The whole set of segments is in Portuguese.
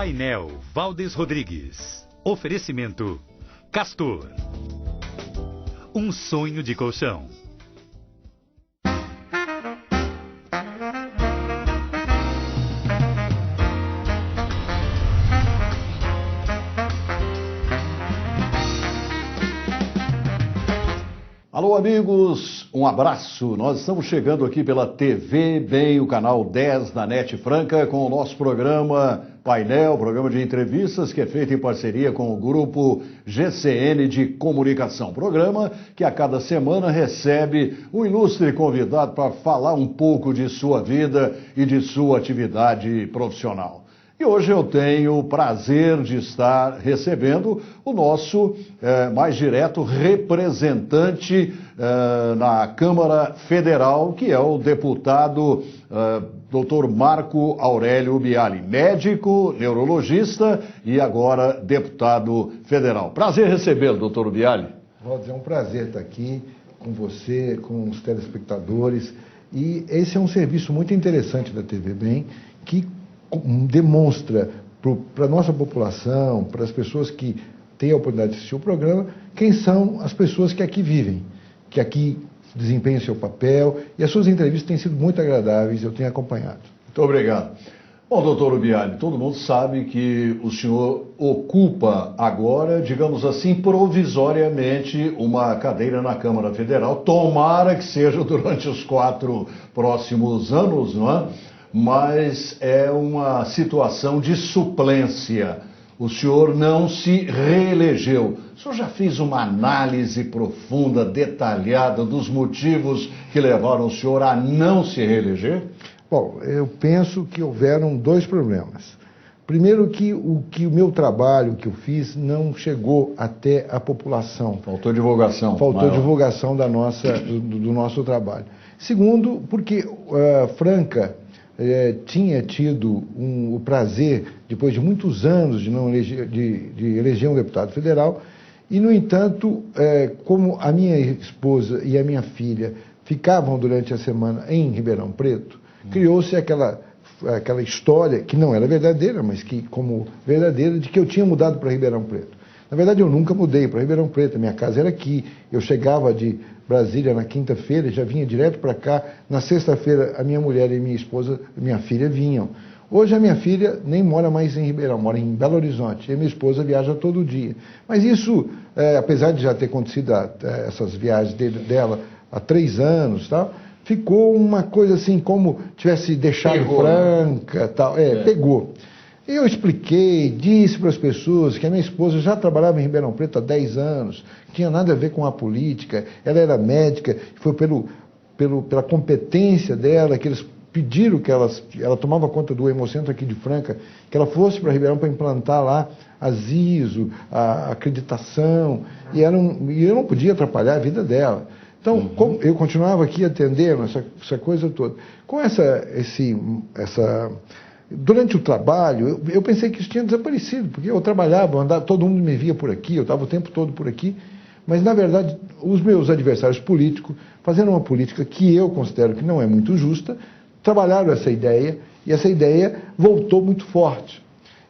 Painel Valdes Rodrigues. Oferecimento Castor. Um sonho de colchão. Alô, amigos, um abraço. Nós estamos chegando aqui pela TV Bem, o canal 10 da NET Franca, com o nosso programa Painel, programa de entrevistas que é feito em parceria com o grupo GCN de Comunicação. Programa que a cada semana recebe um ilustre convidado para falar um pouco de sua vida e de sua atividade profissional. E hoje eu tenho o prazer de estar recebendo o nosso mais direto representante na Câmara Federal, que é o deputado Dr. Marco Aurélio Biali, médico, neurologista e agora deputado federal. Prazer recebê-lo, doutor Biali. Valdir, é um prazer estar aqui com você, com os telespectadores. E esse é um serviço muito interessante da TV Bem, que demonstra para a nossa população, para as pessoas que têm a oportunidade de assistir o programa, quem são as pessoas que aqui vivem, que aqui desempenham seu papel, e as suas entrevistas têm sido muito agradáveis, eu tenho acompanhado. Muito obrigado. Bom, doutor Biali, todo mundo sabe que o senhor ocupa agora, digamos assim, provisoriamente uma cadeira na Câmara Federal, tomara que seja durante os 4 próximos anos, não é? Mas é uma situação de suplência. O senhor não se reelegeu. O senhor já fez uma análise profunda, detalhada dos motivos que levaram o senhor a não se reeleger? Bom, eu penso que houveram 2 problemas. Primeiro que o meu trabalho que eu fiz não chegou até a população. Faltou divulgação. Faltou divulgação do nosso trabalho. Segundo, porque Franca tinha tido o prazer, depois de muitos anos de eleger um deputado federal, e, no entanto, como a minha esposa e a minha filha ficavam durante a semana em Ribeirão Preto, criou-se aquela história, que não era verdadeira, mas que como verdadeira, de que eu tinha mudado para Ribeirão Preto. Na verdade, eu nunca mudei para Ribeirão Preto, a minha casa era aqui, eu chegava de Brasília na quinta-feira, já vinha direto para cá. Na sexta-feira, a minha mulher e minha esposa, minha filha, vinham. Hoje, a minha filha nem mora mais em Ribeirão, mora em Belo Horizonte. E a minha esposa viaja todo dia. Mas isso, apesar de já ter acontecido essas viagens dela há 3 anos, tal, ficou uma coisa assim, como tivesse deixado Franca, tal. Pegou. Eu expliquei, disse para as pessoas que a minha esposa já trabalhava em Ribeirão Preto há 10 anos, não tinha nada a ver com a política, ela era médica, foi pela competência dela que eles pediram que ela tomava conta do Hemocentro aqui de Franca, que ela fosse para Ribeirão para implantar lá a ZISO, a acreditação, e eu não podia atrapalhar a vida dela. Então, como eu continuava aqui atendendo essa coisa toda. Com durante o trabalho, eu pensei que isso tinha desaparecido, porque eu trabalhava, andava, todo mundo me via por aqui, eu estava o tempo todo por aqui, mas, na verdade, os meus adversários políticos, fazendo uma política que eu considero que não é muito justa, trabalharam essa ideia, e essa ideia voltou muito forte.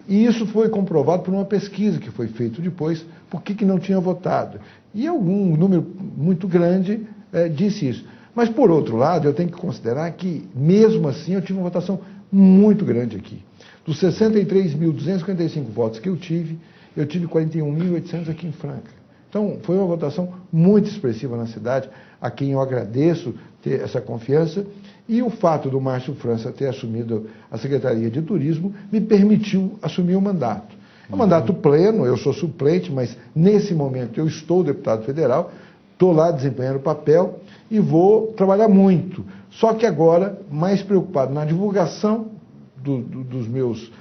E isso foi comprovado por uma pesquisa que foi feita depois, por que não tinha votado. E algum número muito grande disse isso. Mas, por outro lado, eu tenho que considerar que, mesmo assim, eu tive uma votação muito grande aqui. Dos 63.255 votos que eu tive 41.800 aqui em Franca. Então, foi uma votação muito expressiva na cidade, a quem eu agradeço ter essa confiança, e o fato do Márcio França ter assumido a Secretaria de Turismo me permitiu assumir o mandato. É um mandato pleno, eu sou suplente, mas nesse momento eu estou deputado federal, estou lá desempenhando o papel e vou trabalhar muito. Só que agora, mais preocupado na divulgação dos meus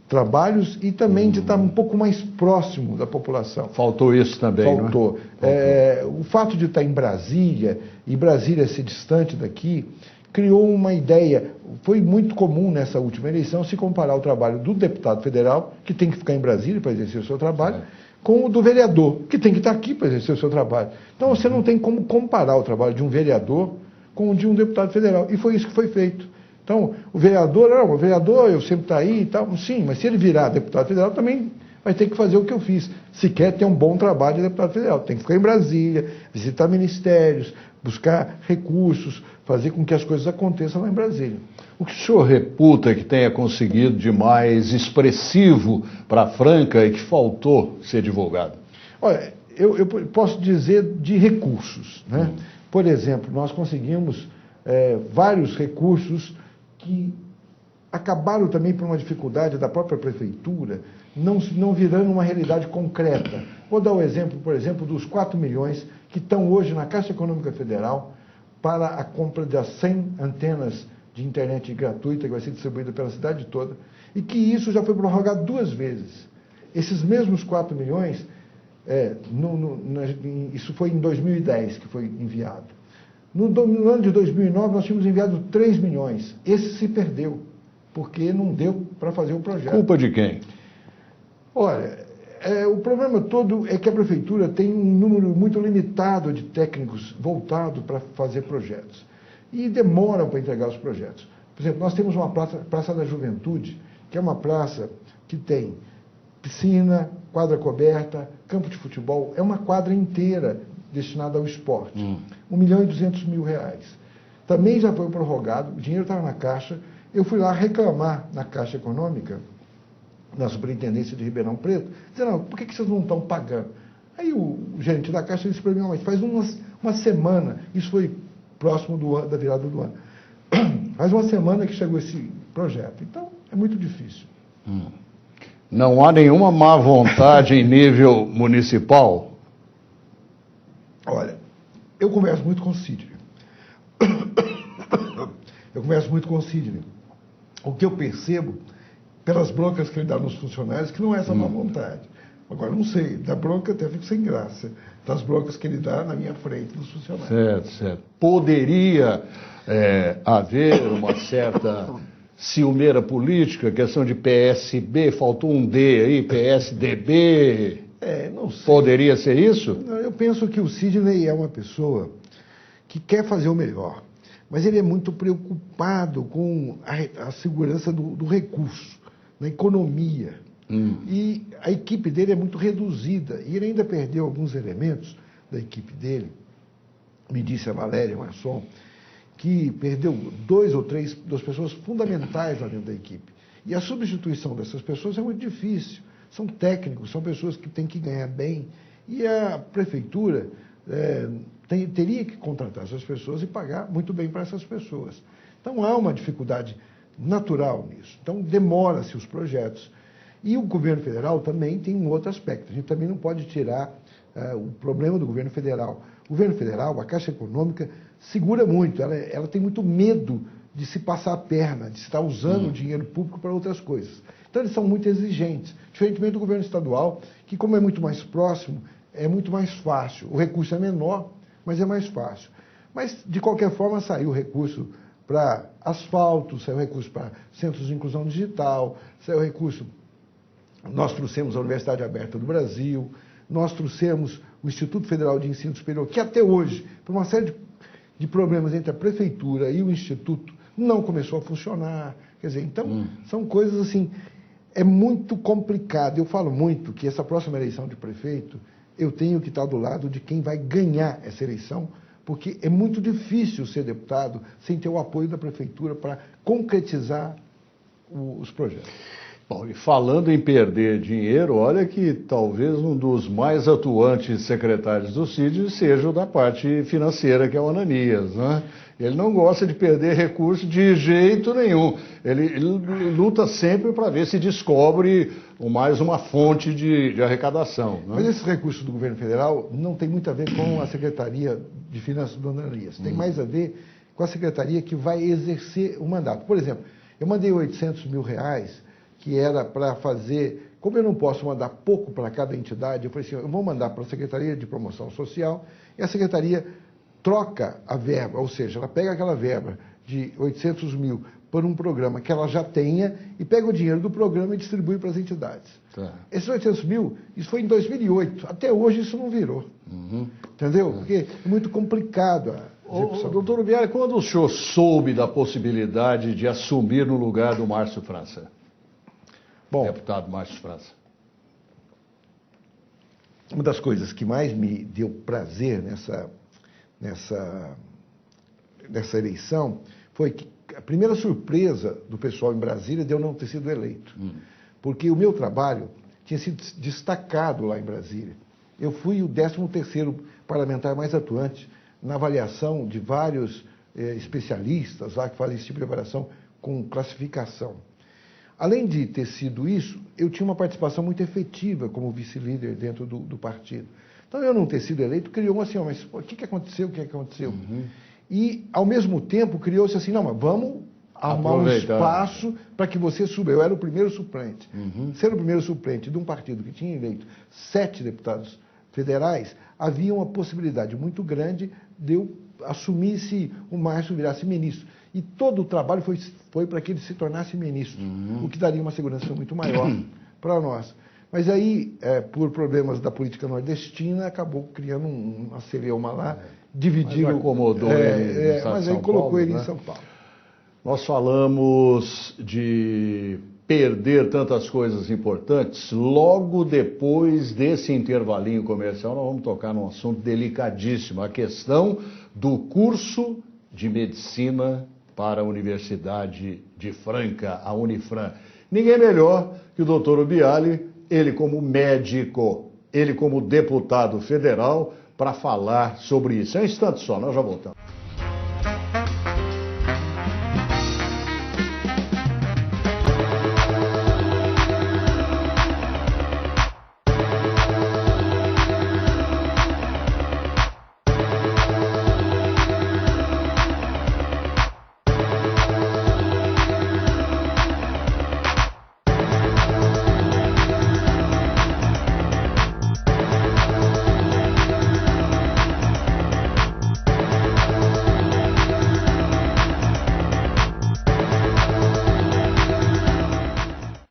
trabalhos e também de estar um pouco mais próximo da população. Faltou isso também, Faltou. Não é? O fato de estar em Brasília, e Brasília ser distante daqui, criou uma ideia. Foi muito comum nessa última eleição se comparar o trabalho do deputado federal, que tem que ficar em Brasília para exercer o seu trabalho, com o do vereador, que tem que estar aqui para exercer o seu trabalho. Então você não tem como comparar o trabalho de um vereador com o de um deputado federal. E foi isso que foi feito. Então, o vereador eu sempre está aí e tal. Sim, mas se ele virar deputado federal, também vai ter que fazer o que eu fiz. Se quer ter um bom trabalho de deputado federal, tem que ficar em Brasília, visitar ministérios, buscar recursos, fazer com que as coisas aconteçam lá em Brasília. O que o senhor reputa que tenha conseguido de mais expressivo para Franca e que faltou ser divulgado? Olha, eu posso dizer de recursos, né? Por exemplo, nós conseguimos vários recursos que acabaram também por uma dificuldade da própria prefeitura, não virando uma realidade concreta. Vou dar o exemplo, por exemplo, dos 4 milhões que estão hoje na Caixa Econômica Federal para a compra das 100 antenas de internet gratuita que vai ser distribuída pela cidade toda, e que isso já foi prorrogado 2 vezes. Esses mesmos 4 milhões, isso foi em 2010 que foi enviado. No ano de 2009, nós tínhamos enviado 3 milhões. Esse se perdeu, porque não deu para fazer o projeto. Culpa de quem? Olha, o problema todo é que a prefeitura tem um número muito limitado de técnicos voltados para fazer projetos. E demoram para entregar os projetos. Por exemplo, nós temos uma Praça da Juventude, que é uma praça que tem piscina, quadra coberta, campo de futebol, é uma quadra inteira destinada ao esporte. 1.200.000 reais. Também já foi prorrogado, o dinheiro estava na Caixa, eu fui lá reclamar na Caixa Econômica, na Superintendência de Ribeirão Preto, dizendo, por que vocês não estão pagando? Aí o gerente da Caixa disse para mim, mas faz uma semana, isso foi próximo da virada do ano, faz uma semana que chegou esse projeto, então é muito difícil. Não há nenhuma má vontade em nível municipal? Olha, eu converso muito com o Sidney. O que eu percebo, pelas broncas que ele dá nos funcionários, que não é essa má vontade. Agora, não sei, da bronca até fico sem graça, das broncas que ele dá na minha frente nos funcionários. Certo, certo. Poderia haver uma certa ciumeira política, questão de PSB, faltou um D aí, PSDB... não sei. Poderia ser isso? Não, eu penso que o Sidney é uma pessoa que quer fazer o melhor, mas ele é muito preocupado com a segurança do recurso, na economia. E a equipe dele é muito reduzida, e ele ainda perdeu alguns elementos da equipe dele. Me disse a Valéria Masson que perdeu 2 ou 3 das pessoas fundamentais lá dentro da equipe. E a substituição dessas pessoas é muito difícil. São técnicos, são pessoas que têm que ganhar bem. E a prefeitura teria que contratar essas pessoas e pagar muito bem para essas pessoas. Então, há uma dificuldade natural nisso. Então, demora-se os projetos. E o governo federal também tem um outro aspecto. A gente também não pode tirar o problema do governo federal. O governo federal, a Caixa Econômica, segura muito. Ela tem muito medo de se passar a perna, de estar usando o dinheiro público para outras coisas. Então, eles são muito exigentes, diferentemente do governo estadual, que, como é muito mais próximo, é muito mais fácil. O recurso é menor, mas é mais fácil. Mas, de qualquer forma, saiu recurso para asfalto, saiu recurso para centros de inclusão digital, saiu recurso... Nós trouxemos a Universidade Aberta do Brasil, nós trouxemos o Instituto Federal de Ensino Superior, que até hoje, por uma série de problemas entre a prefeitura e o Instituto, não começou a funcionar. Quer dizer, então, são coisas assim... É muito complicado. Eu falo muito que essa próxima eleição de prefeito, eu tenho que estar do lado de quem vai ganhar essa eleição, porque é muito difícil ser deputado sem ter o apoio da prefeitura para concretizar os projetos. Bom, e falando em perder dinheiro, olha que talvez um dos mais atuantes secretários do CID seja o da parte financeira, que é o Ananias, né? Ele não gosta de perder recursos de jeito nenhum. Ele luta sempre para ver se descobre mais uma fonte de arrecadação, né? Mas esses recursos do governo federal não tem muito a ver com a Secretaria de Finanças do Ananias. Tem mais a ver com a secretaria que vai exercer o mandato. Por exemplo, eu mandei 800 mil reais, que era para fazer... Como eu não posso mandar pouco para cada entidade, eu falei assim, eu vou mandar para a Secretaria de Promoção Social e a Secretaria troca a verba, ou seja, ela pega aquela verba de 800 mil por um programa que ela já tenha e pega o dinheiro do programa e distribui para as entidades. Tá. Esses 800 mil, isso foi em 2008. Até hoje isso não virou. Entendeu? Porque é muito complicado Doutor Biali, quando o senhor soube da possibilidade de assumir no lugar do Márcio França? Bom, deputado Márcio França. Uma das coisas que mais me deu prazer nessa eleição foi que a primeira surpresa do pessoal em Brasília de eu não ter sido eleito. Porque o meu trabalho tinha sido destacado lá em Brasília. Eu fui o 13º parlamentar mais atuante na avaliação de vários especialistas lá que fazem esse tipo de avaliação com classificação. Além de ter sido isso, eu tinha uma participação muito efetiva como vice-líder dentro do partido. Então, eu não ter sido eleito criou assim, mas pô, o que aconteceu? E, ao mesmo tempo, criou-se assim, não, mas vamos arrumar um espaço para que você suba. Eu era o primeiro suplente. Ser o primeiro suplente de um partido que tinha eleito 7 deputados federais, havia uma possibilidade muito grande de eu assumir se o Márcio virasse ministro. E todo o trabalho foi para que ele se tornasse ministro, o que daria uma segurança muito maior para nós. Mas aí, por problemas da política nordestina, acabou criando uma celeuma lá, dividiram... Mas acomodou ele mas aí colocou ele em São Paulo. Nós falamos de perder tantas coisas importantes. Logo depois desse intervalinho comercial, nós vamos tocar num assunto delicadíssimo, a questão do curso de medicina para a Universidade de Franca, a Unifran. Ninguém melhor que o doutor Biali, ele como médico, ele como deputado federal, para falar sobre isso. É um instante só, nós já voltamos.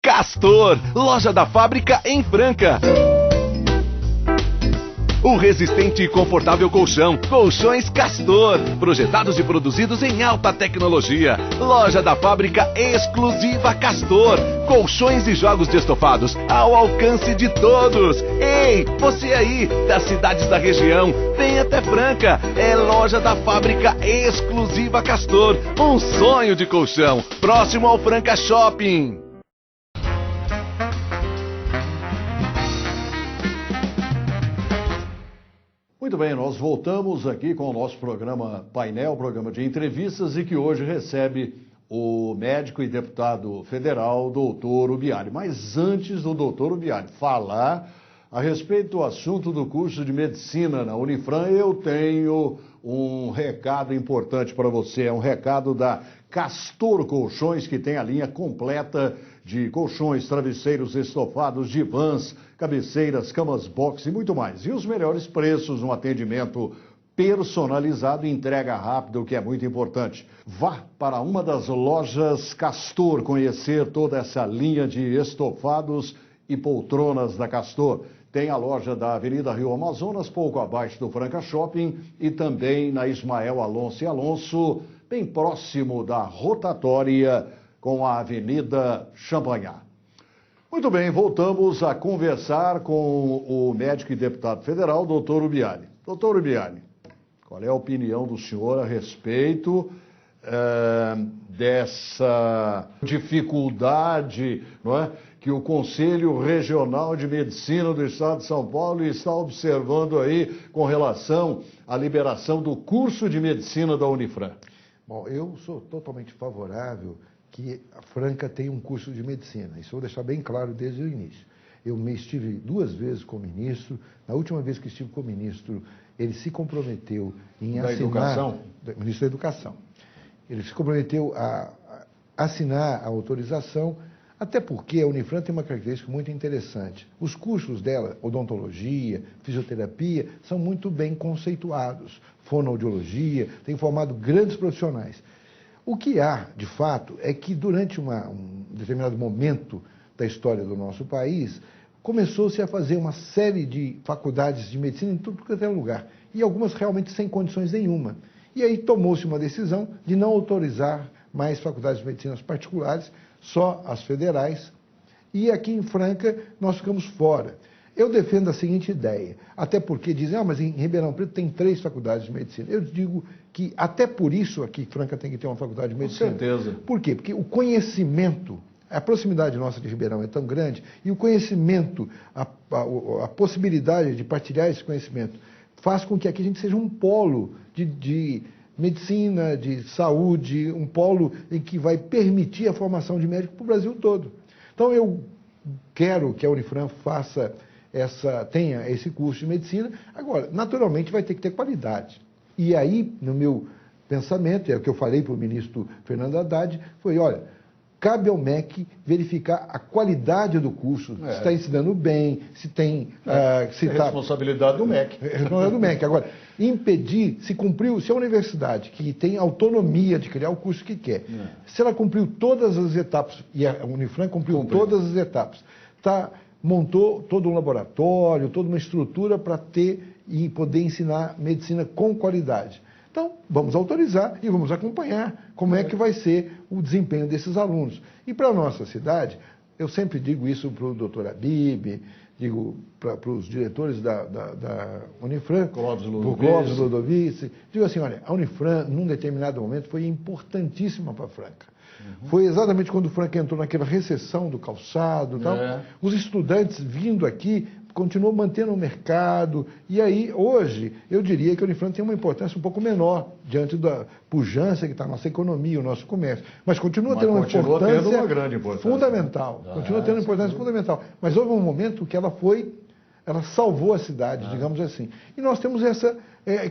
Castor, loja da fábrica em Franca. O resistente e confortável colchão, Colchões Castor, projetados e produzidos em alta tecnologia. Loja da fábrica exclusiva Castor, colchões e jogos de estofados ao alcance de todos. Ei, você aí, das cidades da região, vem até Franca. É loja da fábrica exclusiva Castor, um sonho de colchão, próximo ao Franca Shopping. Muito bem, nós voltamos aqui com o nosso programa Painel, programa de entrevistas, e que hoje recebe o médico e deputado federal, doutor Biali. Mas antes do doutor Biali falar a respeito do assunto do curso de medicina na Unifran, eu tenho um recado importante para você. É um recado da Castor Colchões, que tem a linha completa de colchões, travesseiros, estofados, divãs, cabeceiras, camas box e muito mais. E os melhores preços, um atendimento personalizado e entrega rápida, o que é muito importante. Vá para uma das lojas Castor conhecer toda essa linha de estofados e poltronas da Castor. Tem a loja da Avenida Rio Amazonas, pouco abaixo do Franca Shopping, e também na Ismael Alonso e Alonso, bem próximo da rotatória com a Avenida Champagnat. Muito bem, voltamos a conversar com o médico e deputado federal, doutor Biali. Doutor Biali, qual é a opinião do senhor a respeito dessa dificuldade, não é, que o Conselho Regional de Medicina do Estado de São Paulo está observando aí com relação à liberação do curso de medicina da Unifran? Bom, eu sou totalmente favorável que a Franca tenha um curso de medicina. Isso eu vou deixar bem claro desde o início. Eu estive 2 vezes com o ministro. Na última vez que estive com o ministro, ele se comprometeu em assinar... Educação? Ministro da Educação. Ele se comprometeu a assinar a autorização, até porque a Unifran tem uma característica muito interessante. Os cursos dela, odontologia, fisioterapia, são muito bem conceituados. Fonoaudiologia, tem formado grandes profissionais. O que há, de fato, é que durante um determinado momento da história do nosso país, começou-se a fazer uma série de faculdades de medicina em tudo quanto é lugar, e algumas realmente sem condições nenhuma. E aí tomou-se uma decisão de não autorizar mais faculdades de medicina particulares, só as federais. E aqui em Franca nós ficamos fora. Eu defendo a seguinte ideia, até porque dizem, mas em Ribeirão Preto tem 3 faculdades de medicina. Eu digo que até por isso aqui em Franca tem que ter uma faculdade de medicina. Com certeza. Por quê? Porque o conhecimento, a proximidade nossa de Ribeirão é tão grande, e o conhecimento, a possibilidade de partilhar esse conhecimento, faz com que aqui a gente seja um polo de medicina, de saúde, um polo em que vai permitir a formação de médico para o Brasil todo. Então eu quero que a Unifran tenha esse curso de medicina. Agora, naturalmente vai ter que ter qualidade. E aí, no meu pensamento, é o que eu falei para o ministro Fernando Haddad, foi, olha, cabe ao MEC verificar a qualidade do curso, se está ensinando bem, se tem... responsabilidade do MEC. Responsabilidade do MEC. Agora, impedir, se a universidade, que tem autonomia de criar o curso que quer, se ela cumpriu todas as etapas, e a Unifran cumpriu todas as etapas, montou todo um laboratório, toda uma estrutura para ter e poder ensinar medicina com qualidade. Então, vamos autorizar e vamos acompanhar como é que vai ser o desempenho desses alunos. E para a nossa cidade, eu sempre digo isso para o doutor Habib, digo para os diretores da Unifran, Clóvis Ludovici, digo assim, olha, a Unifran, num determinado momento, foi importantíssima para Franca. Foi exatamente quando Franca entrou naquela recessão do calçado, tal. Os estudantes vindo aqui continuam mantendo o mercado, e aí, hoje, eu diria que a Unifran tem uma importância um pouco menor, diante da pujança que está a nossa economia, o nosso comércio, mas continua tendo uma grande importância fundamental, continua tendo uma importância fundamental, mas houve um momento que ela salvou a cidade, digamos assim. E nós temos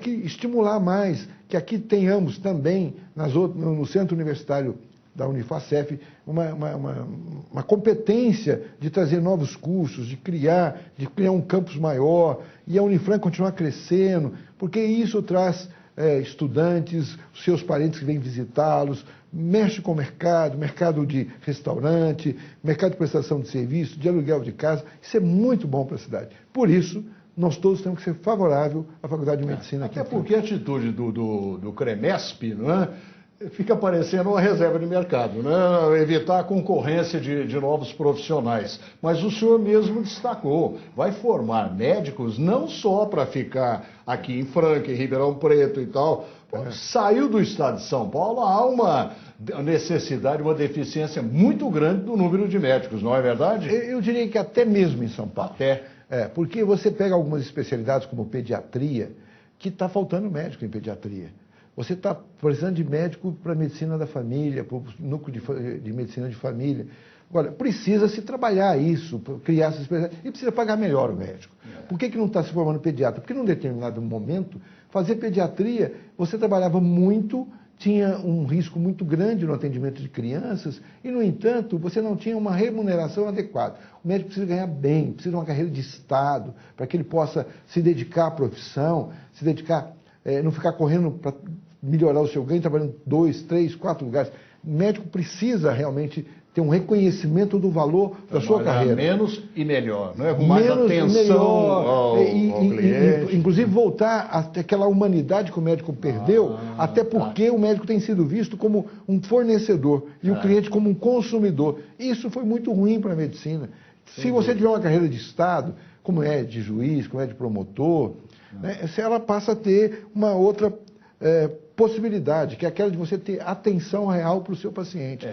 que estimular mais, que aqui tenhamos também, no Centro Universitário da Unifacef, uma competência de trazer novos cursos, de criar um campus maior, e a Unifran continuar crescendo, porque isso traz estudantes, seus parentes que vêm visitá-los, mexe com o mercado de restaurante, mercado de prestação de serviço, de aluguel de casa. Isso é muito bom para a cidade. Por isso, nós todos temos que ser favoráveis à Faculdade de Medicina aqui. Até porque a atitude do CREMESP, não é? Fica parecendo uma reserva de mercado, né? Evitar a concorrência de novos profissionais. Mas o senhor mesmo destacou, vai formar médicos não só para ficar aqui em Franca, em Ribeirão Preto e tal. Saiu do estado de São Paulo, há uma necessidade, uma deficiência muito grande do número de médicos, não é verdade? Eu diria que até mesmo em São Paulo. Porque você pega algumas especialidades como pediatria, que está faltando médico em pediatria. Você está precisando de médico para a medicina da família, para o núcleo de medicina de família. Agora, precisa se trabalhar isso, criar essa especialidade, e precisa pagar melhor o médico. Por que não está se formando pediatra? Porque num determinado momento, fazer pediatria, você trabalhava muito, tinha um risco muito grande no atendimento de crianças, e, no entanto, você não tinha uma remuneração adequada. O médico precisa ganhar bem, precisa de uma carreira de Estado, para que ele possa se dedicar à profissão, não ficar correndo para melhorar o seu ganho, trabalhando 2, 3, 4 lugares. O médico precisa realmente ter um reconhecimento do valor da sua carreira. Menos e melhor, né? Com mais atenção ao cliente. Inclusive voltar àquela humanidade que o médico perdeu, até porque o médico tem sido visto como um fornecedor e o cliente como um consumidor. Isso foi muito ruim para a medicina. Se você tiver uma carreira de Estado, como é de juiz, como é de promotor, né, ela passa a ter uma outra possibilidade, que é aquela de você ter atenção real para o seu paciente.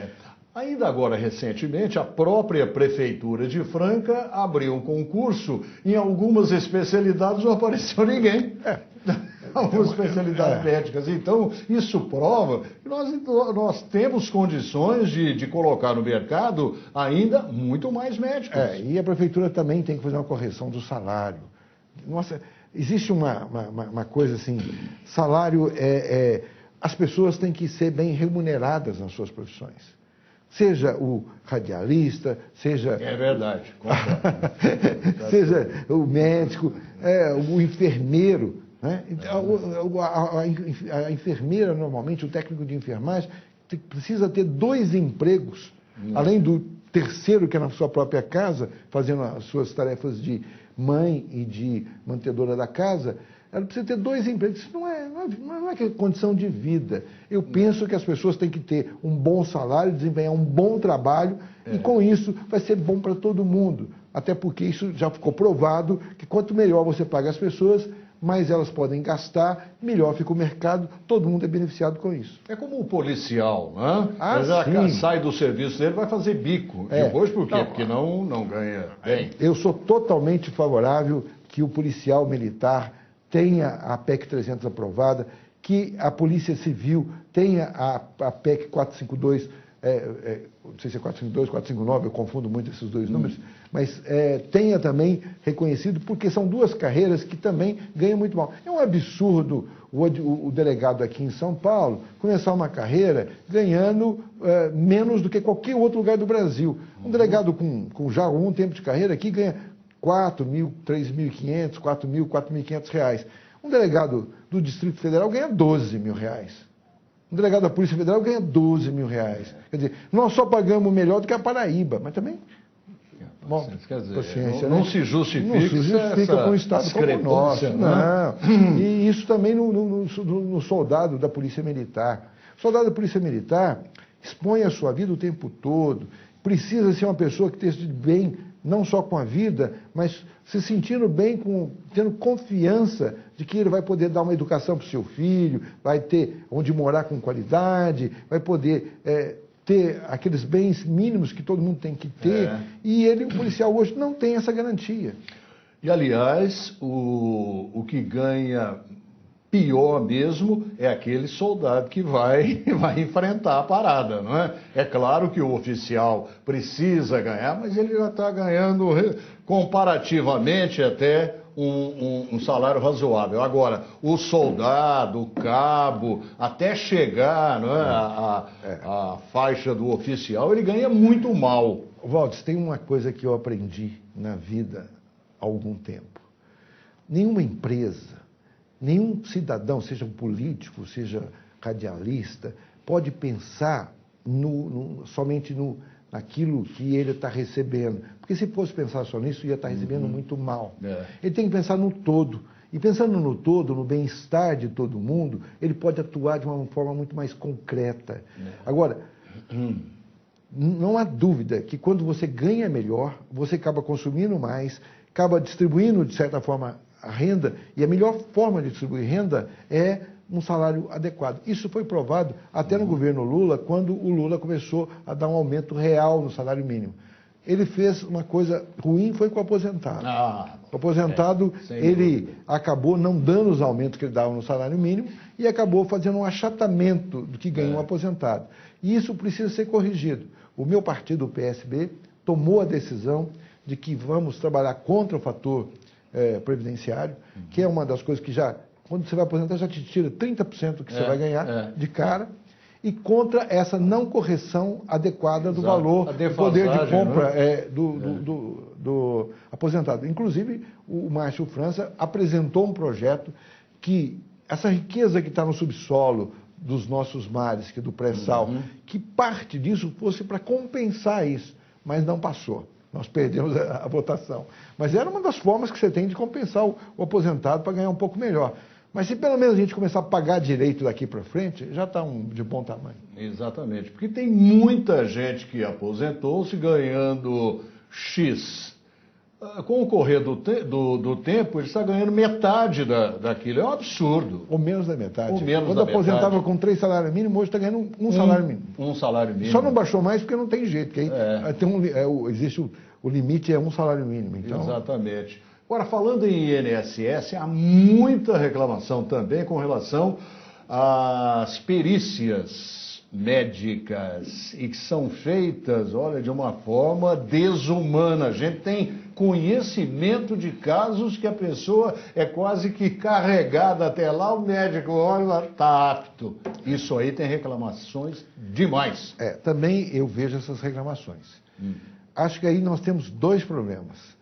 Ainda agora, recentemente, a própria Prefeitura de Franca abriu um concurso. Em algumas especialidades não apareceu ninguém. Algumas especialidades médicas. Então, isso prova que nós temos condições de colocar no mercado ainda muito mais médicos. E a Prefeitura também tem que fazer uma correção do salário. Nossa, existe uma coisa assim, salário as pessoas têm que ser bem remuneradas nas suas profissões. Seja o radialista, seja... É verdade, concordo. seja o médico, o enfermeiro, né? A enfermeira, normalmente, o técnico de enfermagem, precisa ter 2 empregos, além do terceiro, que é na sua própria casa, fazendo as suas tarefas de mãe e de mantedora da casa. Ela precisa ter 2 empregos. Isso não é Não é que é condição de vida. Eu penso que as pessoas têm que ter um bom salário, desempenhar um bom trabalho, e com isso vai ser bom para todo mundo. Até porque isso já ficou provado que quanto melhor você paga as pessoas, mais elas podem gastar, melhor fica o mercado, todo mundo é beneficiado com isso. É como o policial, né? Ah, Ele já sim. sai do serviço dele, vai fazer bico. Depois por quê? Porque não ganha bem. Eu sou totalmente favorável que o policial militar tenha a PEC 300 aprovada, que a Polícia Civil tenha a PEC 452, não sei se é 452, 459, eu confundo muito esses dois números, mas tenha também reconhecido, porque são duas carreiras que também ganham muito mal. É um absurdo o delegado aqui em São Paulo começar uma carreira ganhando menos do que qualquer outro lugar do Brasil. Um delegado com já algum tempo de carreira aqui ganha 4 mil, 3.500, 4 mil, 4.500 reais. Um delegado do Distrito Federal ganha 12 mil reais. Um delegado da Polícia Federal ganha 12 mil reais. Quer dizer, nós só pagamos melhor do que a Paraíba, mas também... Bom, Quer dizer, paciência, não né? se justifica, não se justifica com um Estado como o nosso. Não. E isso também no soldado da Polícia Militar. O soldado da Polícia Militar expõe a sua vida o tempo todo. Precisa ser uma pessoa que esteja bem, não só com a vida, mas se sentindo bem, tendo confiança de que ele vai poder dar uma educação para o seu filho, vai ter onde morar com qualidade, vai poder ter aqueles bens mínimos que todo mundo tem que ter. E o policial hoje não tem essa garantia. E, aliás, o que ganha pior mesmo é aquele soldado que vai enfrentar a parada, não é? É claro que o oficial precisa ganhar, mas ele já está ganhando comparativamente até um salário razoável. Agora, o soldado, o cabo, até chegar, não é, a faixa do oficial, ele ganha muito mal. Valdes, tem uma coisa que eu aprendi na vida há algum tempo. Nenhuma empresa, nenhum cidadão, seja um político, seja radialista, pode pensar somente naquilo que ele está recebendo. Porque se fosse pensar só nisso, ia estar recebendo muito mal. Ele tem que pensar no todo. E pensando no todo, no bem-estar de todo mundo, ele pode atuar de uma forma muito mais concreta. Agora, não há dúvida que quando você ganha melhor, você acaba consumindo mais, acaba distribuindo, de certa forma, a renda, e a melhor forma de distribuir renda é um salário adequado. Isso foi provado até no governo Lula, quando o Lula começou a dar um aumento real no salário mínimo. Ele fez uma coisa ruim, foi com o aposentado. O aposentado, ele acabou não dando os aumentos que ele dava no salário mínimo e acabou fazendo um achatamento do que ganha um aposentado. E isso precisa ser corrigido. O meu partido, o PSB, tomou a decisão de que vamos trabalhar contra o fator previdenciário, que é uma das coisas que já, quando você vai aposentar, já te tira 30% do que você vai ganhar de cara, e contra essa não correção adequada do valor, do poder de compra do aposentado. Inclusive, o Márcio França apresentou um projeto que essa riqueza que está no subsolo dos nossos mares, que é do pré-sal, que parte disso fosse para compensar isso, mas não passou. Nós perdemos a votação. Mas era uma das formas que você tem de compensar o aposentado para ganhar um pouco melhor. Mas se pelo menos a gente começar a pagar direito daqui para frente, já está de bom tamanho. Exatamente, porque tem muita gente que aposentou-se ganhando X. Com o correr do tempo, ele está ganhando metade daquilo. É um absurdo. Ou menos da metade. Ou menos Quando da aposentava metade. com 3 salários mínimos, hoje está ganhando um salário mínimo. Um salário mínimo. Só não baixou mais porque não tem jeito. Porque aí existe o limite, é um salário mínimo. Então... Exatamente. Agora, falando em INSS, há muita reclamação também com relação às perícias médicas e que são feitas, olha, de uma forma desumana. A gente tem conhecimento de casos que a pessoa é quase que carregada até lá, o médico olha, está apto. Isso aí tem reclamações demais. Também eu vejo essas reclamações. Acho que aí nós temos dois problemas.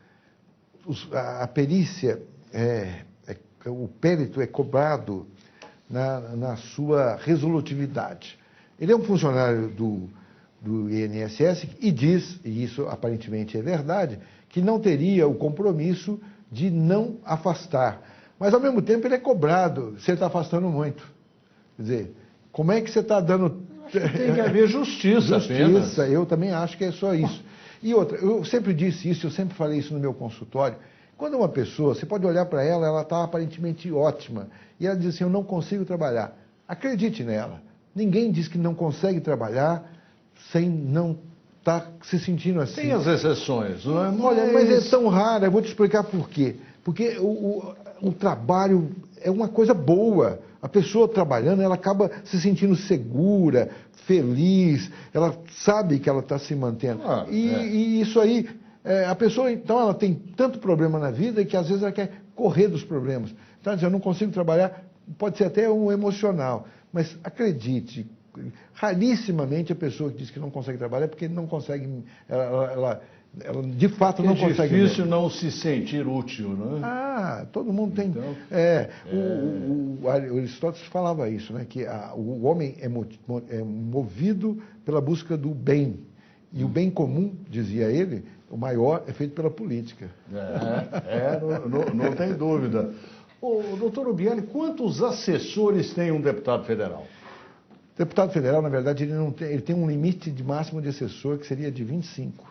A perícia, o périto é cobrado na sua resolutividade. Ele é um funcionário do INSS e diz, e isso aparentemente é verdade, que não teria o compromisso de não afastar. Mas, ao mesmo tempo, ele é cobrado se ele está afastando muito. Quer dizer, como é que você está dando... Tem que haver justiça apenas. Eu também acho que é só isso. E outra, eu sempre disse isso, eu sempre falei isso no meu consultório. Quando uma pessoa, você pode olhar para ela, ela está aparentemente ótima, e ela diz assim, eu não consigo trabalhar. Acredite nela. Ninguém diz que não consegue trabalhar sem não estar se sentindo assim. Tem as exceções, não é? Olha, mas é tão raro, eu vou te explicar por quê. Porque o trabalho é uma coisa boa. A pessoa trabalhando, ela acaba se sentindo segura, feliz, ela sabe que ela está se mantendo. E isso aí, a pessoa, então, ela tem tanto problema na vida que às vezes ela quer correr dos problemas. Então, eu não consigo trabalhar, pode ser até um emocional, mas acredite, rarissimamente a pessoa que diz que não consegue trabalhar é porque não consegue, ela de fato não consegue. É difícil não se sentir útil, né? Todo mundo tem. Então, o Aristóteles falava isso, né? Que o homem é movido pela busca do bem. E o bem comum, dizia ele, o maior é feito pela política. Não tem dúvida. Doutor Ubiali, quantos assessores tem um deputado federal? O deputado federal, na verdade, ele tem um limite de máximo de assessor que seria de 25.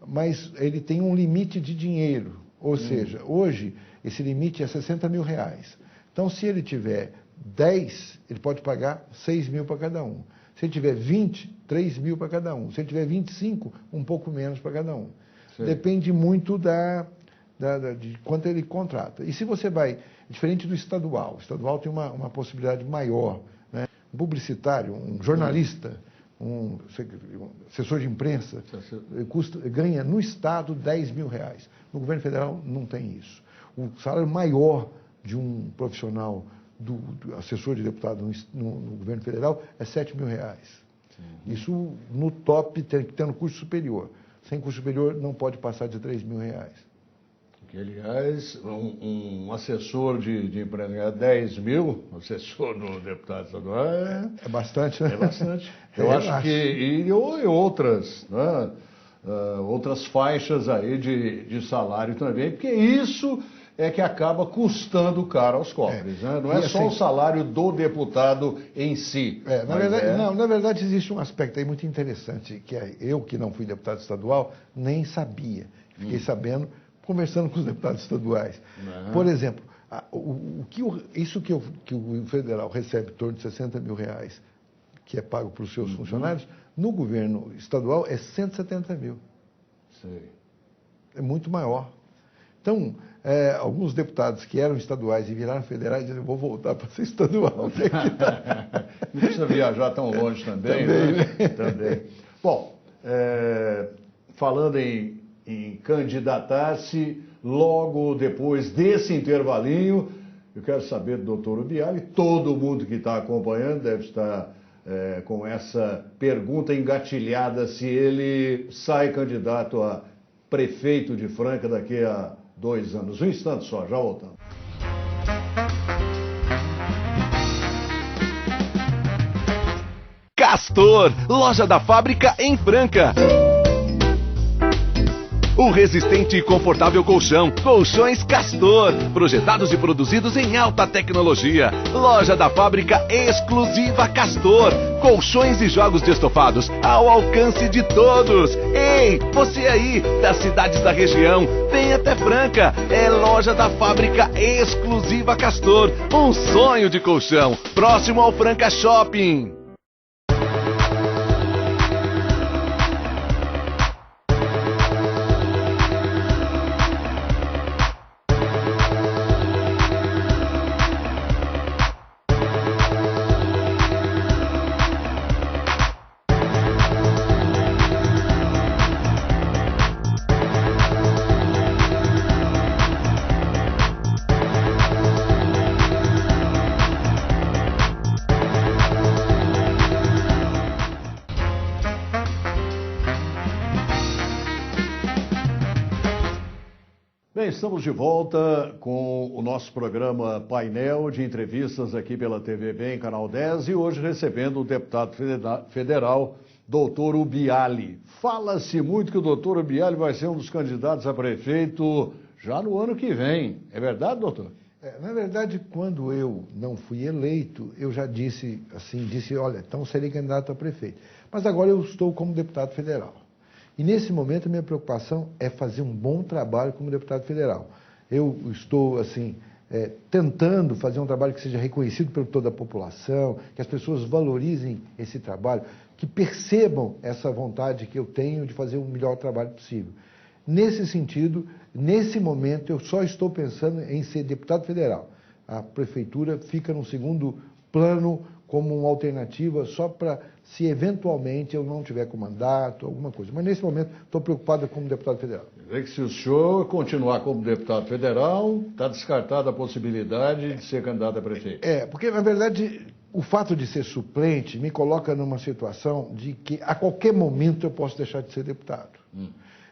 Mas ele tem um limite de dinheiro, ou seja, hoje esse limite é R$60 mil. Então, se ele tiver 10, ele pode pagar 6 mil para cada um. Se ele tiver 20, 3 mil para cada um. Se ele tiver 25, um pouco menos para cada um. Sim. Depende muito de quanto ele contrata. E se você vai, diferente do estadual, o estadual tem uma possibilidade maior, né? Um publicitário, um jornalista, um assessor de imprensa, ganha no Estado R$10 mil. No governo federal não tem isso. O salário maior de um profissional, do assessor de deputado no governo federal, é R$7 mil. Isso no top, tendo curso superior. Sem curso superior não pode passar de R$3 mil. Que, aliás, um assessor de empresa ganhar 10 mil, assessor no deputado estadual, é bastante, né? É bastante. Eu acho que... E outras, né? Outras faixas aí de salário também, porque isso é que acaba custando caro aos cofres, né? Não é só assim, o salário do deputado em si. Na verdade, existe um aspecto aí muito interessante, que eu, que não fui deputado estadual, nem sabia. Fiquei sabendo conversando com os deputados estaduais. Por exemplo, isso que o federal recebe em torno de R$60 mil, que é pago para os seus funcionários, no governo estadual é R$170 mil. Sei. É muito maior. Então, alguns deputados que eram estaduais e viraram federais dizem, eu vou voltar para ser estadual. Não precisa viajar tão longe também, né? Também. Bom, falando em candidatar-se, logo depois desse intervalinho, eu quero saber do doutor Ubiali, todo mundo que está acompanhando deve estar com essa pergunta engatilhada, se ele sai candidato a prefeito de Franca daqui a 2 anos. Um instante só, já voltamos. Castor, loja da fábrica em Franca. O resistente e confortável colchão, Colchões Castor, projetados e produzidos em alta tecnologia. Loja da fábrica exclusiva Castor, colchões e jogos de estofados ao alcance de todos. Ei, você aí, das cidades da região, vem até Franca, é loja da fábrica exclusiva Castor, um sonho de colchão, próximo ao Franca Shopping. Bem, estamos de volta com o nosso programa Painel de Entrevistas aqui pela TV Bem, Canal 10, e hoje recebendo o deputado federal, doutor Ubiali. Fala-se muito que o doutor Ubiali vai ser um dos candidatos a prefeito já no ano que vem. É verdade, doutor? Na verdade, quando eu não fui eleito, eu já disse, olha, então serei candidato a prefeito. Mas agora eu estou como deputado federal. E nesse momento a minha preocupação é fazer um bom trabalho como deputado federal. Eu estou, tentando fazer um trabalho que seja reconhecido por toda a população, que as pessoas valorizem esse trabalho, que percebam essa vontade que eu tenho de fazer o melhor trabalho possível. Nesse sentido, nesse momento, eu só estou pensando em ser deputado federal. A prefeitura fica no segundo plano como uma alternativa só para se eventualmente eu não tiver com mandato, alguma coisa. Mas nesse momento estou preocupado como deputado federal. Quer dizer que se o senhor continuar como deputado federal, está descartada a possibilidade de ser candidato a prefeito. Porque na verdade o fato de ser suplente me coloca numa situação de que a qualquer momento eu posso deixar de ser deputado.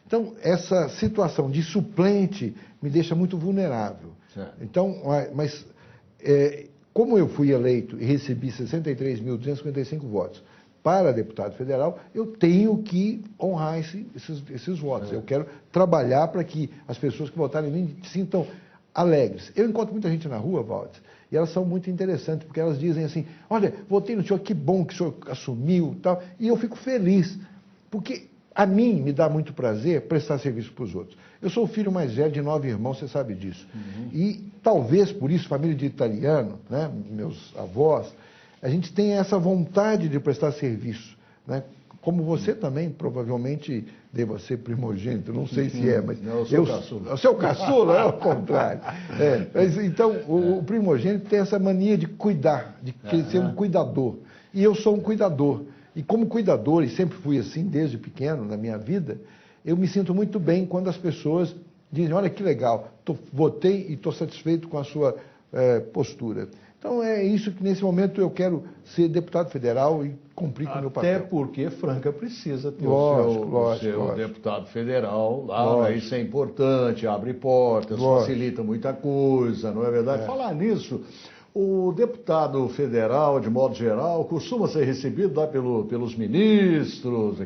Então, essa situação de suplente me deixa muito vulnerável. Certo. Então, como eu fui eleito e recebi 63.255 votos para deputado federal, eu tenho que honrar esses votos. Eu quero trabalhar para que as pessoas que votarem em mim se sintam alegres. Eu encontro muita gente na rua, Valdes, e elas são muito interessantes, porque elas dizem assim, olha, votei no senhor, que bom que o senhor assumiu e tal, e eu fico feliz, porque a mim me dá muito prazer prestar serviço para os outros. Eu sou o filho mais velho de 9 irmãos, você sabe disso. E talvez por isso, família de italiano, né, meus avós, a gente tem essa vontade de prestar serviço, né? Como você também, provavelmente, deva ser primogênito, não sei se mas... Não, eu sou caçula. O seu caçula é o contrário. Mas, então, o primogênito tem essa mania de cuidar, de ser um cuidador. E eu sou um cuidador. E como cuidador, e sempre fui assim desde pequeno na minha vida, eu me sinto muito bem quando as pessoas dizem, olha que legal, votei e estou satisfeito com a sua postura. Então é isso que nesse momento eu quero ser deputado federal e cumprir com o meu papel. Até porque Franca precisa ter o seu deputado federal lá, isso é importante, abre portas, facilita muita coisa, não é verdade? Falar nisso, o deputado federal, de modo geral, costuma ser recebido lá pelos ministros,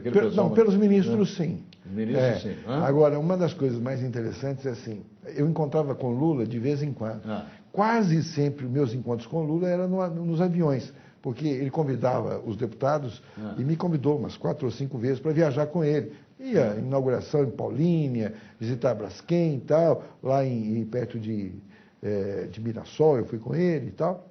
pelos ministros, sim. Ministros, sim. Agora, uma das coisas mais interessantes é assim, eu encontrava com Lula de vez em quando. Quase sempre meus encontros com Lula eram nos aviões, porque ele convidava os deputados e me convidou umas 4 ou 5 vezes para viajar com ele. Ia inauguração em Paulínia, visitar Braskem e tal, lá perto de Mirassol, eu fui com ele e tal.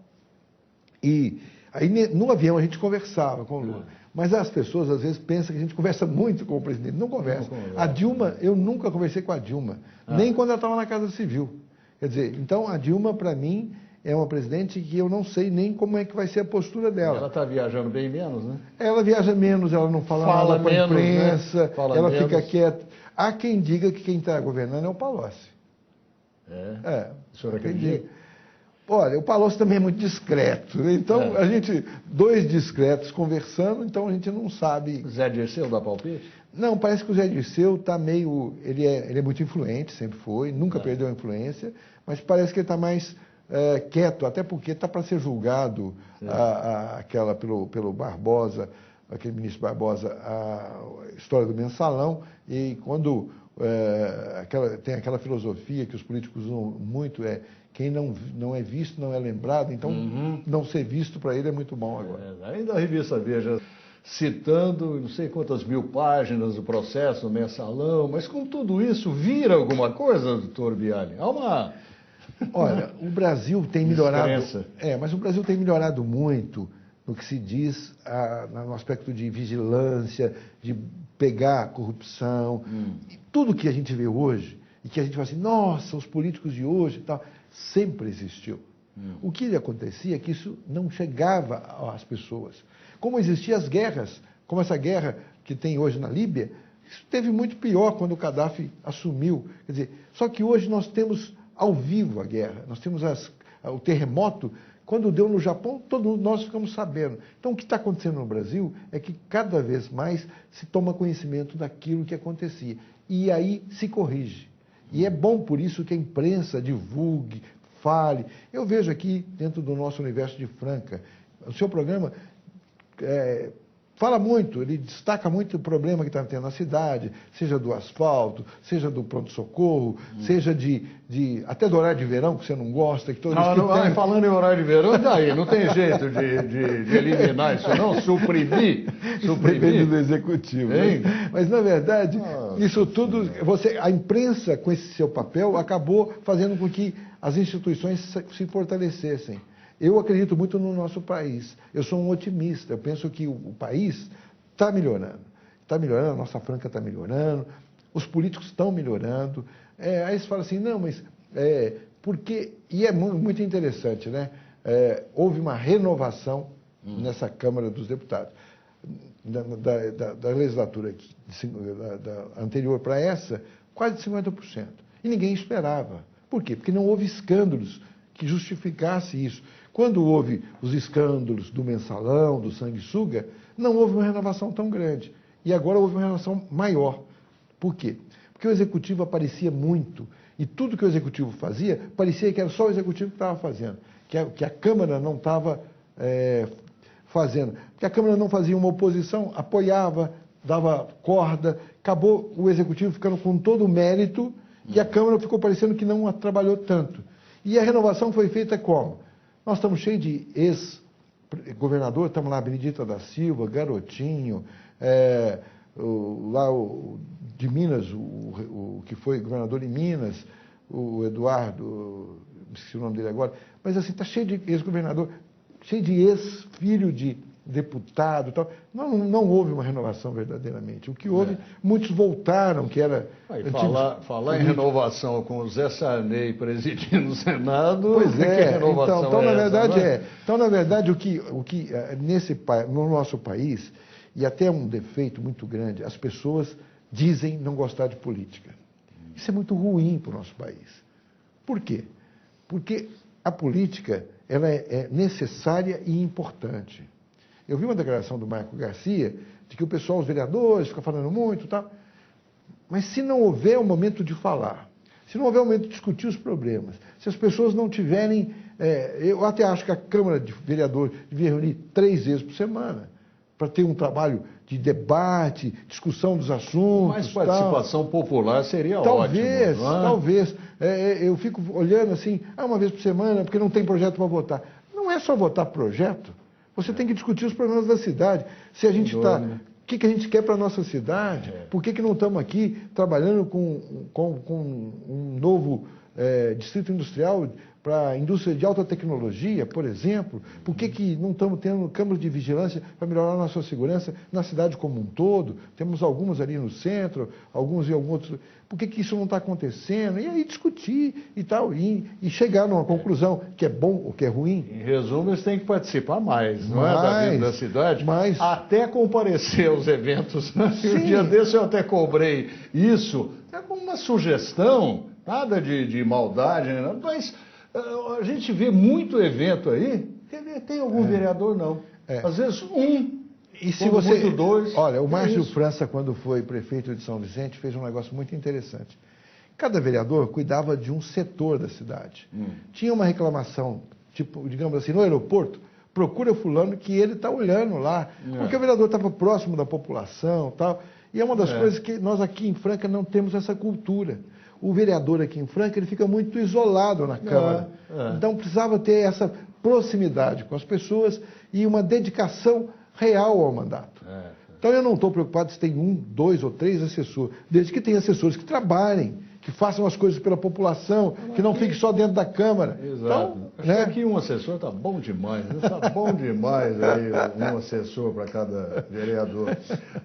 E aí no avião a gente conversava com o Lula. Mas as pessoas às vezes pensam que a gente conversa muito com o presidente. Não conversa. A Dilma, eu nunca conversei com a Dilma, nem quando ela estava na Casa Civil. Quer dizer, então a Dilma, para mim, é uma presidente que eu não sei nem como é que vai ser a postura dela. Ela está viajando bem menos, né? Ela viaja menos, ela não fala nada para a imprensa, né? Ela fica quieta. Há quem diga que quem está governando é o Palocci. O senhor acredita? Olha, o Palocci também é muito discreto. Então, a gente, 2 discretos conversando, então a gente não sabe... Zé Dirceu dá palpite? Não, parece que o Zé Dirceu está meio... Ele é muito influente, sempre foi, nunca perdeu a influência, mas parece que ele está mais quieto, até porque está para ser julgado pelo Barbosa, aquele ministro Barbosa, a história do mensalão, e quando tem aquela filosofia que os políticos usam muito, quem não é visto não é lembrado, então não ser visto para ele é muito bom agora. Ainda a revista Veja, citando não sei quantas 1000 páginas do processo, do mensalão, mas com tudo isso, vira alguma coisa, doutor Biali? Há uma... Olha, o Brasil tem melhorado... mas o Brasil tem melhorado muito no que se diz no aspecto de vigilância, de pegar a corrupção, e tudo que a gente vê hoje, e que a gente fala assim, nossa, os políticos de hoje e tal, sempre existiu. O que acontecia é que isso não chegava às pessoas. Como existiam as guerras, como essa guerra que tem hoje na Líbia, isso teve muito pior quando o Gaddafi assumiu. Quer dizer, só que hoje nós temos ao vivo a guerra, nós temos o terremoto. Quando deu no Japão, todos nós ficamos sabendo. Então, o que está acontecendo no Brasil é que cada vez mais se toma conhecimento daquilo que acontecia. E aí se corrige. E é bom por isso que a imprensa divulgue, fale. Eu vejo aqui, dentro do nosso universo de Franca, o seu programa fala muito, ele destaca muito o problema que está tendo na cidade, seja do asfalto, seja do pronto-socorro, seja até do horário de verão, que você não gosta. Que todo tem... Falando em horário de verão, daí não tem jeito de eliminar isso não, suprimir. Depende do executivo. Mas, na verdade, isso tudo, a imprensa, com esse seu papel, acabou fazendo com que as instituições se fortalecessem. Eu acredito muito no nosso país. Eu sou um otimista. Eu penso que o país está melhorando. Está melhorando, a nossa Franca está melhorando, os políticos estão melhorando. Aí você fala assim, não, mas porque... E é muito interessante, né? Houve uma renovação nessa Câmara dos Deputados. Da legislatura da anterior para essa, quase 50%. E ninguém esperava. Por quê? Porque não houve escândalos que justificasse isso. Quando houve os escândalos do mensalão, do sanguessuga, não houve uma renovação tão grande. E agora houve uma renovação maior. Por quê? Porque o Executivo aparecia muito. E tudo que o Executivo fazia, parecia que era só o Executivo que estava fazendo. Que a Câmara não estava fazendo. Porque a Câmara não fazia uma oposição, apoiava, dava corda. Acabou o Executivo ficando com todo o mérito e a Câmara ficou parecendo que não trabalhou tanto. E a renovação foi feita como? Nós estamos cheios de ex-governador, estamos lá, Benedita da Silva, Garotinho, de Minas, o que foi governador em Minas, o Eduardo, esqueci o nome dele agora, mas assim, está cheio de ex-governador, cheio de ex-filho de deputado e tal. Não houve uma renovação verdadeiramente. O que houve, muitos voltaram, que era... Falar em renovação com o Zé Sarney presidindo o Senado... Pois que renovação então, na verdade, essa, Então, na verdade, no nosso país, e até um defeito muito grande, as pessoas dizem não gostar de política. Isso é muito ruim para o nosso país. Por quê? Porque a política ela é necessária e importante. Eu vi uma declaração do Marco Garcia de que o pessoal, os vereadores, ficam falando muito e tal. Mas se não houver um momento de falar, se não houver um momento de discutir os problemas, se as pessoas não tiverem... eu até acho que a Câmara de Vereadores devia reunir 3 vezes por semana para ter um trabalho de debate, discussão dos assuntos. Mais participação popular seria talvez, ótimo. Talvez. Eu fico olhando assim, uma vez por semana, porque não tem projeto para votar. Não é só votar projeto. Você tem que discutir os problemas da cidade. Se a gente está... O que a gente quer para a nossa cidade? Por que não estamos aqui trabalhando com um novo distrito industrial para a indústria de alta tecnologia, por exemplo? Por que não estamos tendo câmaras de vigilância para melhorar a nossa segurança na cidade como um todo? Temos algumas ali no centro, alguns em alguns outros... Por que isso não está acontecendo? E aí discutir e tal, e chegar numa conclusão que é bom ou que é ruim. Em resumo, eles têm que participar mais, não é? Da vida da cidade. Até comparecer aos eventos. Um dia desse eu até cobrei isso, como uma sugestão, nada de maldade, né? Mas a gente vê muito evento aí, tem algum vereador não. Às vezes E se você... muito 2. Olha, o Márcio França, quando foi prefeito de São Vicente, fez um negócio muito interessante. Cada vereador cuidava de um setor da cidade. Tinha uma reclamação, tipo, digamos assim, no aeroporto, procura fulano que ele está olhando lá, porque o vereador estava próximo da população e tal. E é uma das coisas que nós aqui em Franca não temos essa cultura. O vereador aqui em Franca, ele fica muito isolado na Câmara. Então precisava ter essa proximidade com as pessoas e uma dedicação real ao mandato. Então eu não estou preocupado se tem 1, 2 ou 3 assessores, desde que tenha assessores que trabalhem, que façam as coisas pela população, que não fique só dentro da Câmara. Exato. Então, aqui um assessor está bom demais, está bom demais aí, um assessor para cada vereador.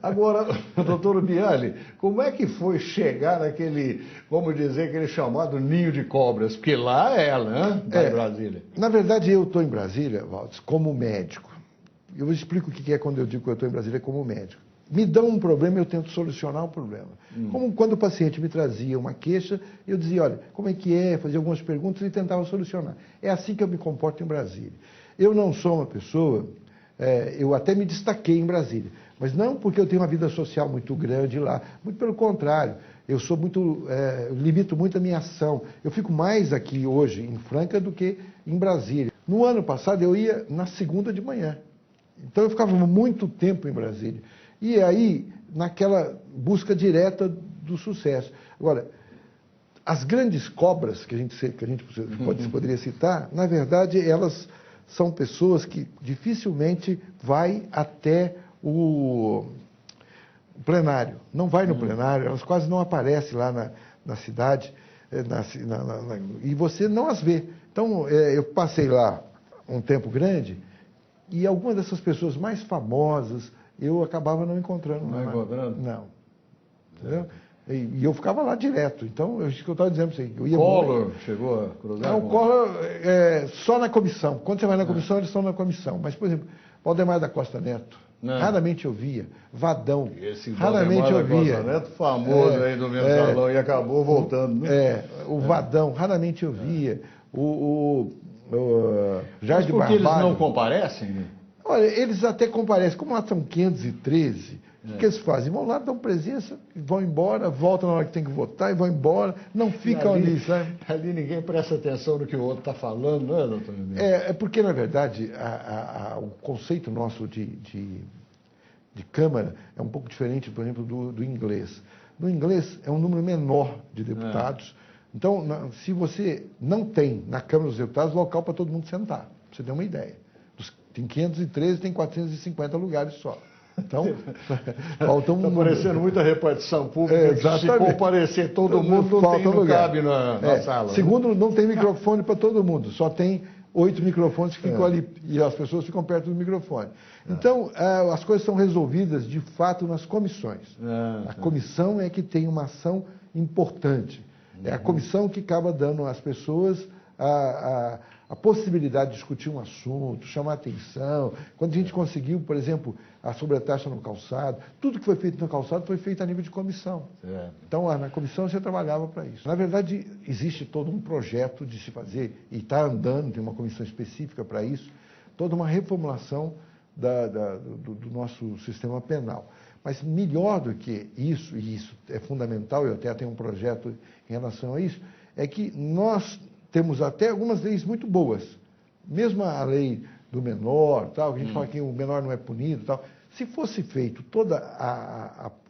Agora, doutor Biali, como é que foi chegar naquele, vamos dizer, aquele chamado ninho de cobras? Porque lá né? Em Brasília. Na verdade, eu estou em Brasília, Walter, como médico. Eu explico o que é quando eu digo que eu estou em Brasília como médico. Me dão um problema e eu tento solucionar o problema. Como quando o paciente me trazia uma queixa, eu dizia, olha, como é que é? Fazia algumas perguntas e tentava solucionar. É assim que eu me comporto em Brasília. Eu não sou uma pessoa... eu até me destaquei em Brasília, mas não porque eu tenho uma vida social muito grande lá. Muito pelo contrário. Eu sou muito... limito muito a minha ação. Eu fico mais aqui hoje em Franca do que em Brasília. No ano passado eu ia na segunda de manhã. Então eu ficava muito tempo em Brasília. E aí, naquela busca direta do sucesso. Agora, as grandes cobras que a gente poderia citar, na verdade, elas são pessoas que dificilmente vai até o plenário. Não vai no plenário, elas quase não aparecem lá na cidade, e você não as vê. Então, eu passei lá um tempo grande, e algumas dessas pessoas mais famosas, eu acabava não encontrando. Não encontrando? Não. Entendeu? E eu ficava lá direto. Então, isso que eu estava dizendo para você. Collor chegou a cruzar? Não, o Collor só na comissão. Quando você vai na comissão, eles estão na comissão. Mas, por exemplo, Valdemar da Costa Neto, raramente eu via. Vadão, esse raramente eu via. Costa Neto, famoso aí do mensalão, e acabou voltando. Né? O Vadão, raramente eu via. O Jardim Barbalho. Por que eles não comparecem? Né? Olha, eles até comparecem. Como lá são 513, o que eles fazem? Vão lá, dão presença, vão embora, voltam na hora que tem que votar e vão embora, não ficam ali, sabe? Ali ninguém presta atenção no que o outro está falando, não é, doutor? É porque, na verdade, o conceito nosso de Câmara é um pouco diferente, por exemplo, do inglês. No inglês é um número menor de deputados. Então, se você não tem na Câmara dos Deputados local para todo mundo sentar, pra você ter uma ideia. Tem 513, tem 450 lugares só. Então, falta um... Está parecendo muita repartição pública. Se comparecer todo mundo, não cabe na sala. Segundo, não tem microfone para todo mundo. Só tem 8 microfones que ficam ali. E as pessoas ficam perto do microfone. Então, as coisas são resolvidas, de fato, nas comissões. A comissão é que tem uma ação importante. É a comissão que acaba dando às pessoas a possibilidade de discutir um assunto, chamar atenção. Quando a gente conseguiu, por exemplo, a sobretaxa no calçado, tudo que foi feito no calçado foi feito a nível de comissão. Então, na comissão você trabalhava para isso. Na verdade, existe todo um projeto de se fazer, e está andando, tem uma comissão específica para isso, toda uma reformulação do nosso sistema penal. Mas melhor do que isso, e isso é fundamental, eu até tenho um projeto em relação a isso, é que nós temos até algumas leis muito boas. Mesmo a lei do menor, tal, que a gente fala que o menor não é punido, tal. Se fosse feito toda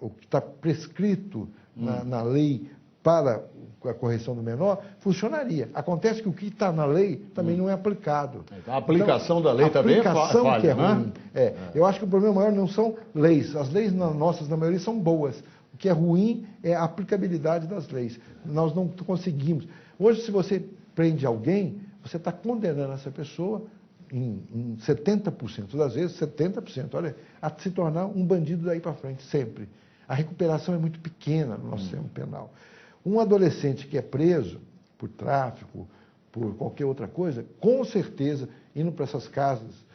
o que está prescrito na lei para a correção do menor, funcionaria. Acontece que o que está na lei também não é aplicado. A aplicação da lei também é falha, A aplicação que é ruim. Eu acho que o problema maior não são leis. As leis nossas, na maioria, são boas. O que é ruim é a aplicabilidade das leis. Nós não conseguimos. Hoje, se você prende alguém, você está condenando essa pessoa, em 70% das vezes, 70%, olha, a se tornar um bandido daí para frente, sempre. A recuperação é muito pequena no nosso sistema penal. Um adolescente que é preso por tráfico, por qualquer outra coisa, com certeza, indo para essas casas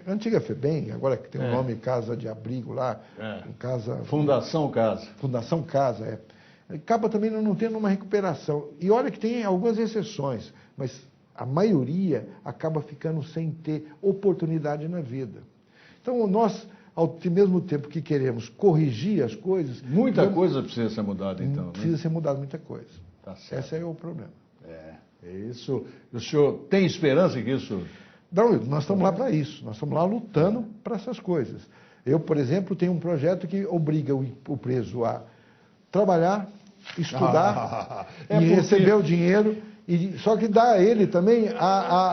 a antiga FEBEM, agora que tem o nome Casa de Abrigo lá, casa... Fundação Casa. Fundação Casa, acaba também não tendo uma recuperação. E olha que tem algumas exceções, mas a maioria acaba ficando sem ter oportunidade na vida. Então, nós, ao mesmo tempo que queremos corrigir as coisas... Muita coisa precisa ser mudada, então. Precisa ser mudada muita coisa. Tá certo. Esse é o problema. É isso. O senhor tem esperança que isso... Não, nós estamos lá para isso. Nós estamos lá lutando para essas coisas. Eu, por exemplo, tenho um projeto que obriga o preso a trabalhar, estudar e receber o dinheiro, só que dá a ele também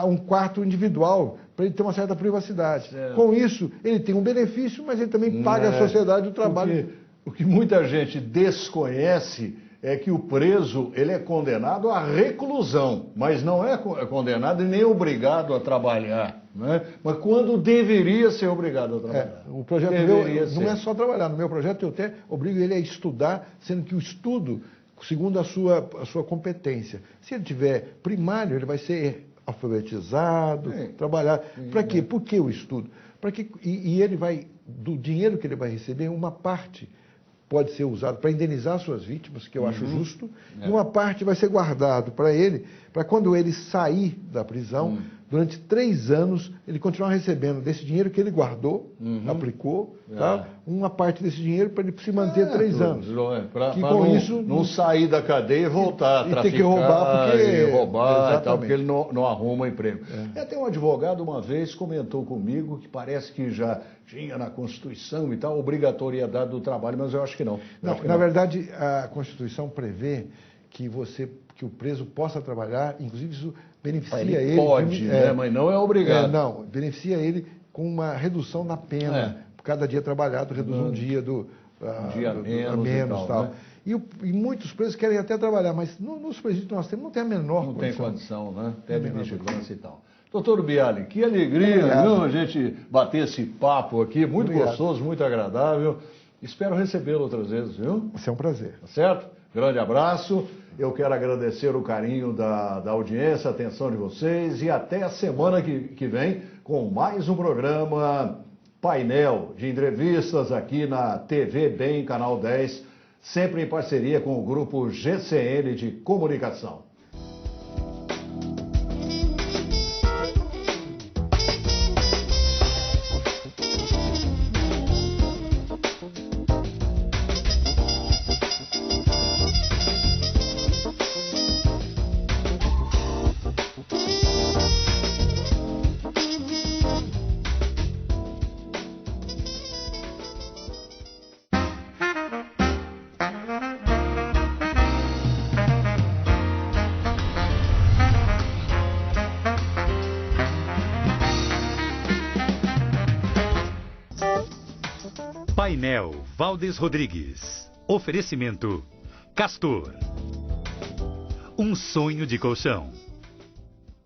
um quarto individual, para ele ter uma certa privacidade. Certo. Com isso, ele tem um benefício, mas ele também paga à sociedade o trabalho. O que muita gente desconhece é que o preso ele é condenado à reclusão, mas não é condenado e nem obrigado a trabalhar. Né? Mas quando deveria ser obrigado a trabalhar. O projeto meu não é só trabalhar. No meu projeto eu até obrigo ele a estudar, sendo que o estudo, segundo a sua competência. Se ele tiver primário, ele vai ser alfabetizado, trabalhar. Para quê? Por que o estudo? E ele vai, do dinheiro que ele vai receber, uma parte pode ser usado para indenizar suas vítimas, que eu acho justo, e uma parte vai ser guardado para ele, para quando ele sair da prisão, durante 3 anos, ele continuar recebendo desse dinheiro que ele guardou, aplicou, tá? Uma parte desse dinheiro para ele se manter 3 anos. Para não sair da cadeia e voltar a traficar, ter que roubar e tal, porque ele não arruma emprego. Até um advogado uma vez comentou comigo que parece que já tinha na Constituição e tal, obrigatoriedade do trabalho, mas eu acho que não. Na verdade, a Constituição prevê que o preso possa trabalhar, inclusive isso beneficia ele. Pode, né? Mas não é obrigado. Não, beneficia ele com uma redução da pena. Cada dia trabalhado reduz um dia a menos e tal. Né? E muitos presos querem até trabalhar, mas nos presídios que nós temos não tem a menor condição. Não tem condição, né? Até de vigilância e tal. Doutor Biali, que alegria, viu, a gente bater esse papo aqui, muito gostoso, muito agradável. Espero recebê-lo outras vezes, viu? Vai ser um prazer. Tá certo? Grande abraço. Eu quero agradecer o carinho da audiência, a atenção de vocês e até a semana que vem com mais um programa Painel de entrevistas aqui na TV Bem, Canal 10, sempre em parceria com o Grupo GCN de Comunicação. Painel Valdes Rodrigues. Oferecimento Castor. Um sonho de colchão.